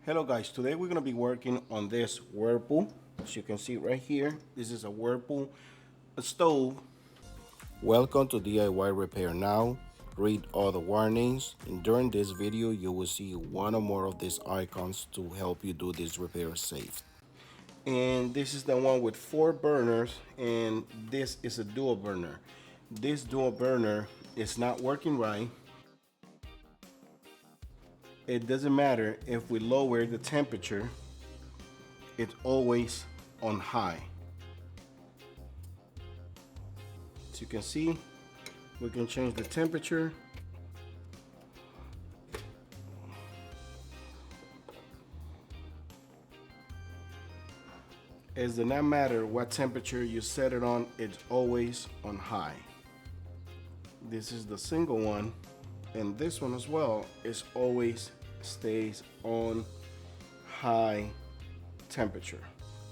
Hello guys, today we're going to be working on this Whirlpool. As you can see right here, this is a Whirlpool stove. Welcome to DIY Repair Now. Read all the warnings, and during this video you will see one or more of these icons to help you do this repair safe. And this is the one with 4 burners, and this is a dual burner. This dual burner is not working right. It doesn't matter if we lower the temperature, it's always on high. As you can see, we can change the temperature. It does not matter what temperature you set it on, it's always on high. This is the single one. And this one as well is always stays on high temperature.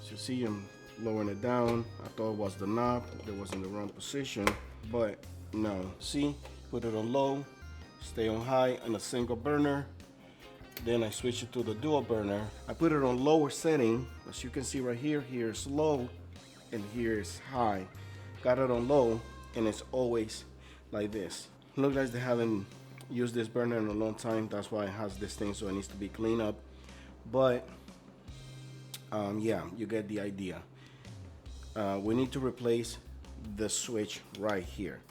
So you see I'm lowering it down. I thought it was the knob that was in the wrong position, but no. See, put it on low, stay on high on a single burner. Then I switch it to the dual burner. I put it on lower setting. As you can see right here, here is low and here is high. Got it on low and it's always like this. Looks like they haven't used this burner in a long time. That's why it has this thing, so it needs to be cleaned up. But yeah, you get the idea. We need to replace the switch right here.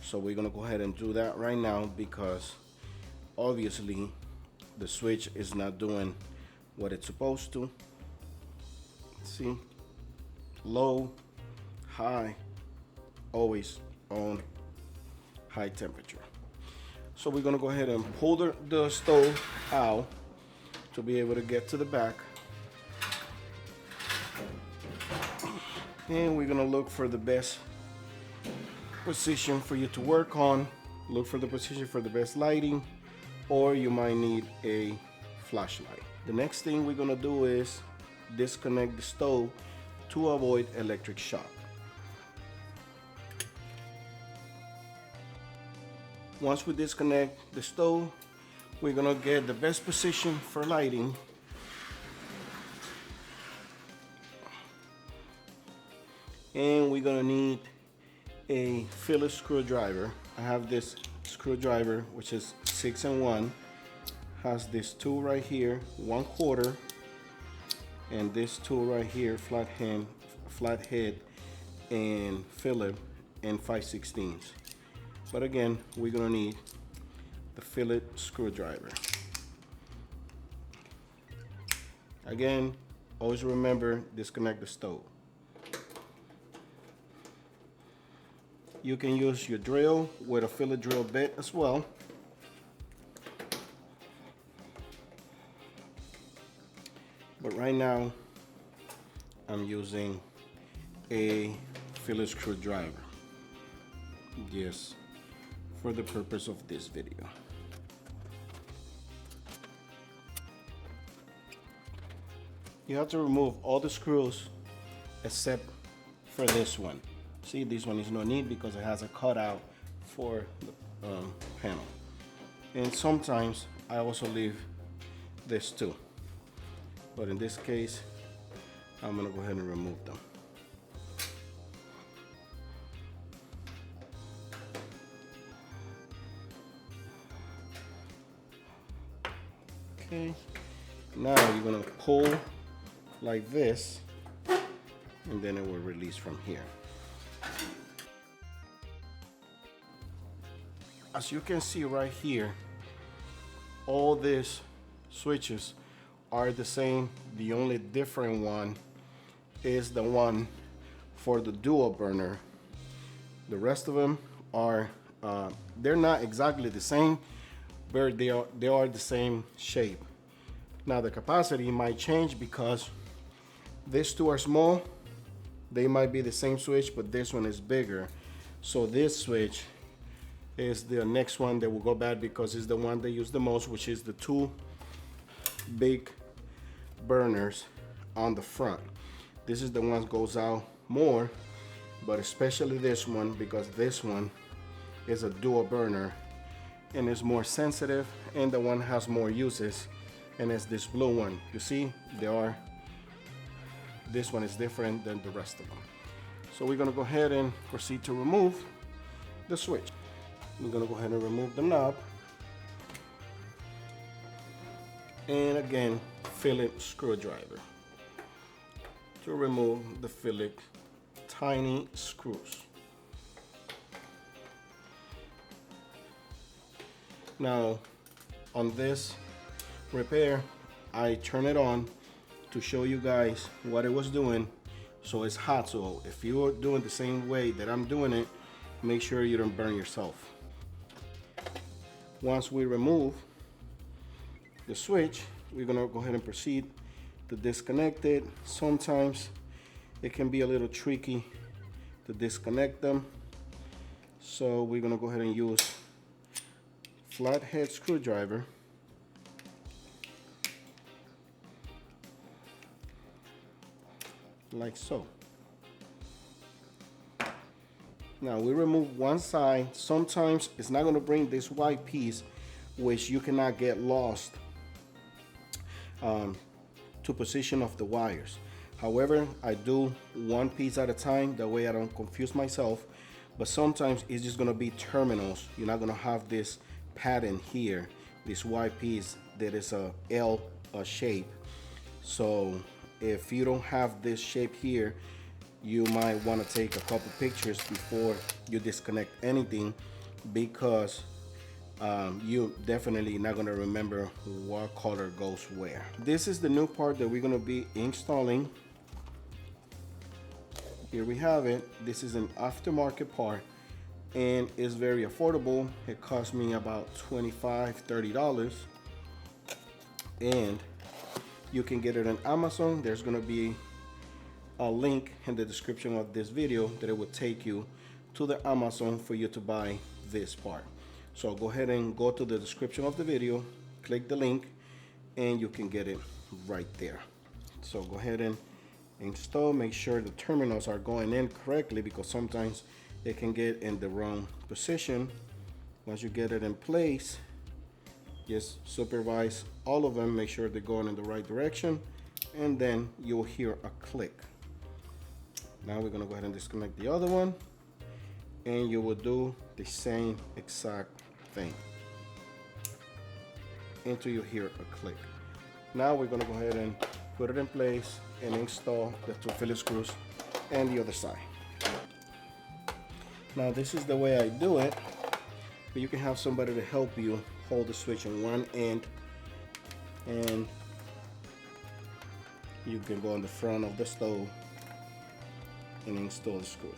So we're gonna go ahead and do that right now, because obviously the switch is not doing what it's supposed to. See, low, high, always on high temperature. So we're gonna go ahead and pull the stove out to be able to get to the back. And we're gonna look for the best position for you to work on. Look for the position for the best lighting, or you might need a flashlight. The next thing we're gonna do is disconnect the stove to avoid electric shock. Once we disconnect the stove, we're gonna get the best position for lighting. And we're gonna need a Phillips screwdriver. I have this screwdriver, which is 6-in-1. Has this tool right here, 1/4, and this tool right here, flathead, and Phillips, and 5/16. But again, we're gonna need the Phillips screwdriver. Again, always remember, disconnect the stove. You can use your drill with a Phillips drill bit as well. But right now, I'm using a Phillips screwdriver. Yes, for the purpose of this video. You have to remove all the screws except for this one. See, this one is no need because it has a cutout for the panel. And sometimes I also leave this too. But in this case, I'm gonna go ahead and remove them. Okay, now you're gonna pull like this, and then it will release from here. As you can see right here, all these switches are the same. The only different one is the one for the dual burner. The rest of them are, they're not exactly the same, but they are the same shape. Now the capacity might change because these two are small. They might be the same switch, but this one is bigger. So this switch is the next one that will go bad because it's the one they use the most, which is the 2 big burners on the front. This is the one that goes out more, but especially this one, because this one is a dual burner and is more sensitive, and the one has more uses and it's this blue one. You see, this one is different than the rest of them. So we're gonna go ahead and proceed to remove the switch. We're gonna go ahead and remove the knob. And again, Phillips screwdriver to remove the Phillips tiny screws. Now, on this repair, I turn it on to show you guys what it was doing. So it's hot, so if you're doing the same way that I'm doing it, make sure you don't burn yourself. Once we remove the switch, we're gonna go ahead and proceed to disconnect it. Sometimes it can be a little tricky to disconnect them, so we're gonna go ahead and use flathead screwdriver. Like so. Now we remove one side. Sometimes it's not going to bring this white piece, which you cannot get lost to position of the wires. However, I do one piece at a time, that way I don't confuse myself. But sometimes it's just going to be terminals. You're not going to have this pattern here, this white piece that is a L shape. So if you don't have this shape here, you might want to take a couple pictures before you disconnect anything, because you definitely not going to remember what color goes where. This is the new part that we're going to be installing. Here we have it. This is an aftermarket part and it's very affordable. It cost me about $25–30, and you can get it on Amazon. There's going to be a link in the description of this video that it will take you to the Amazon for you to buy this part. So go ahead and go to the description of the video, click the link, and you can get it right there. So go ahead and install. Make sure the terminals are going in correctly, because sometimes it can get in the wrong position. Once you get it in place, just supervise all of them, make sure they're going in the right direction, and then you'll hear a click. Now we're gonna go ahead and disconnect the other one, and you will do the same exact thing until you hear a click. Now we're gonna go ahead and put it in place and install the 2 Phillips screws and the other side. Now this is the way I do it, but you can have somebody to help you hold the switch on one end, and you can go on the front of the stove and install the screws.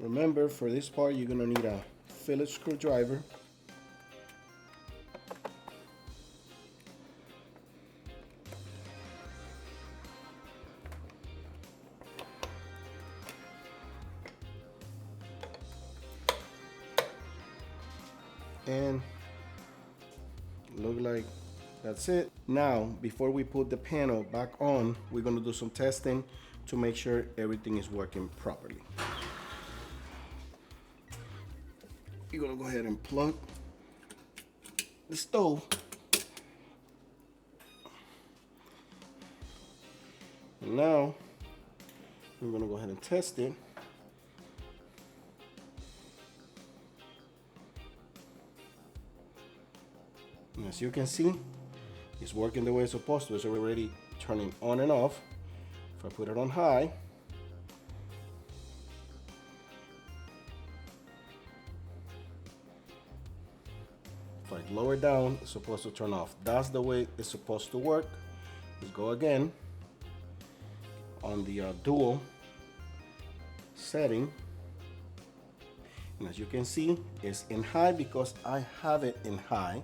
Remember, for this part you're gonna need a Phillips screwdriver, and look like that's it. Now, before we put the panel back on, we're going to do some testing to make sure everything is working properly. You're going to go ahead and plug the stove. And now we're going to go ahead and test it. And as you can see, it's working the way it's supposed to. So we're already turning on and off. If I put it on high, if I lower it down, it's supposed to turn off. That's the way it's supposed to work. Let's go again on the dual setting. And as you can see, it's in high because I have it in high.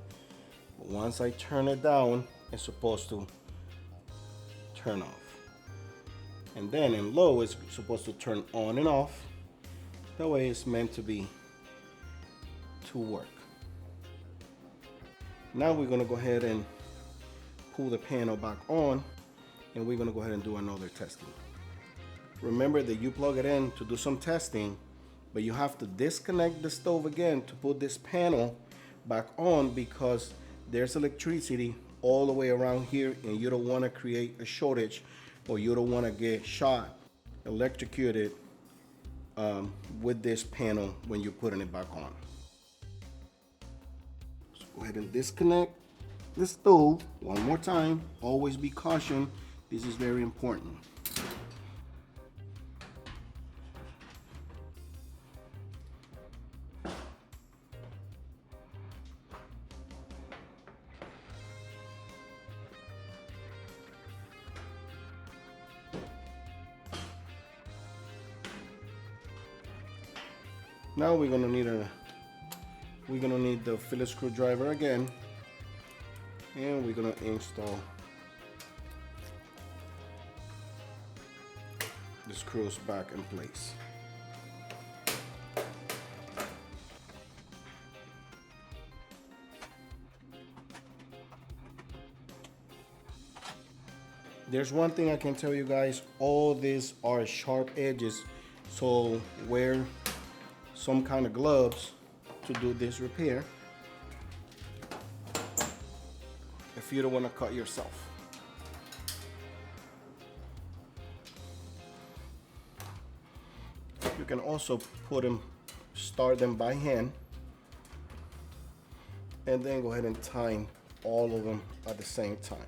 Once I turn it down, it's supposed to turn off. And then in low, it's supposed to turn on and off. That way it's meant to be to work. Now we're gonna go ahead and pull the panel back on, and we're gonna go ahead and do another testing. Remember that you plug it in to do some testing, but you have to disconnect the stove again to put this panel back on because there's electricity all the way around here, and you don't want to create a shortage, or you don't want to get shot, electrocuted with this panel when you're putting it back on. So go ahead and disconnect the stove one more time. Always be cautioned. This is very important. Now we're gonna need the Phillips screwdriver again, and we're gonna install the screws back in place. There's one thing I can tell you guys, all these are sharp edges, so wear some kind of gloves to do this repair if you don't want to cut yourself. You can also start them by hand, and then go ahead and tighten all of them at the same time.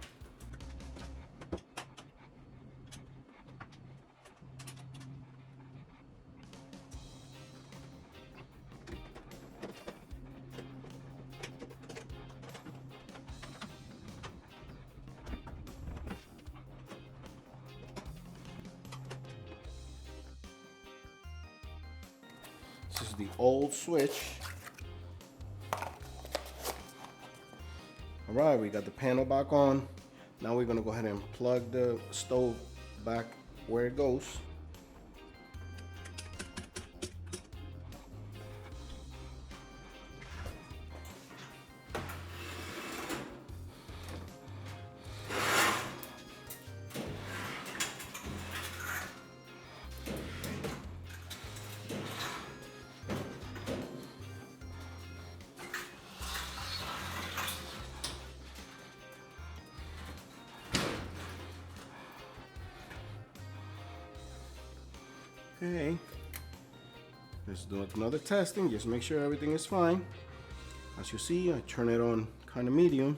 This is the old switch. All right, we got the panel back on. Now we're gonna go ahead and plug the stove back where it goes. Okay, let's do another testing. Just make sure everything is fine. As you see, I turn it on kind of medium,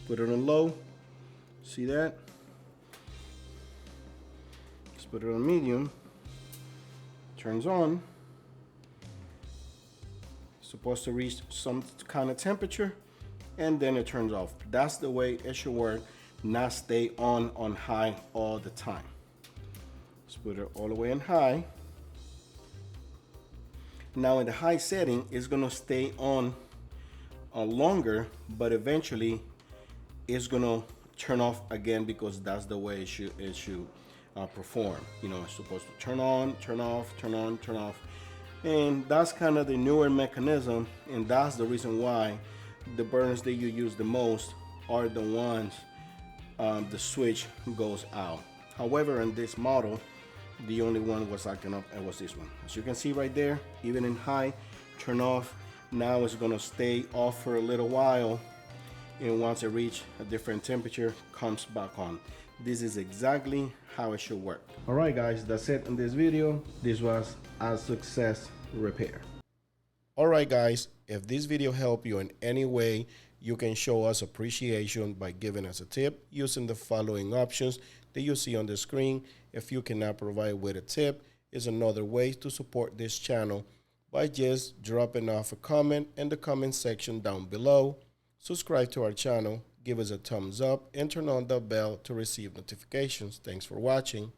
put it on low. See that? Just put it on medium. Turns on. It's supposed to reach some kind of temperature, and then it turns off. That's the way it should work, not stay on high all the time. Let's put it all the way in high. Now in the high setting, it's gonna stay on longer, but eventually it's gonna turn off again because that's the way it should perform. You know, it's supposed to turn on, turn off, turn on, turn off. And that's kind of the newer mechanism, and that's the reason why the burners that you use the most are the ones the switch goes out. However, in this model, the only one was acting up, and was this one. As you can see right there, even in high, turn off. Now it's gonna stay off for a little while, and once it reaches a different temperature, comes back on. This is exactly how it should work. All right, guys, that's it in this video. This was a success repair. All right, guys, if this video helped you in any way, you can show us appreciation by giving us a tip using the following options that you see on the screen. If you cannot provide with a tip, is another way to support this channel by just dropping off a comment in the comment section down below. Subscribe to our channel, give us a thumbs up, and turn on the bell to receive notifications. Thanks for watching.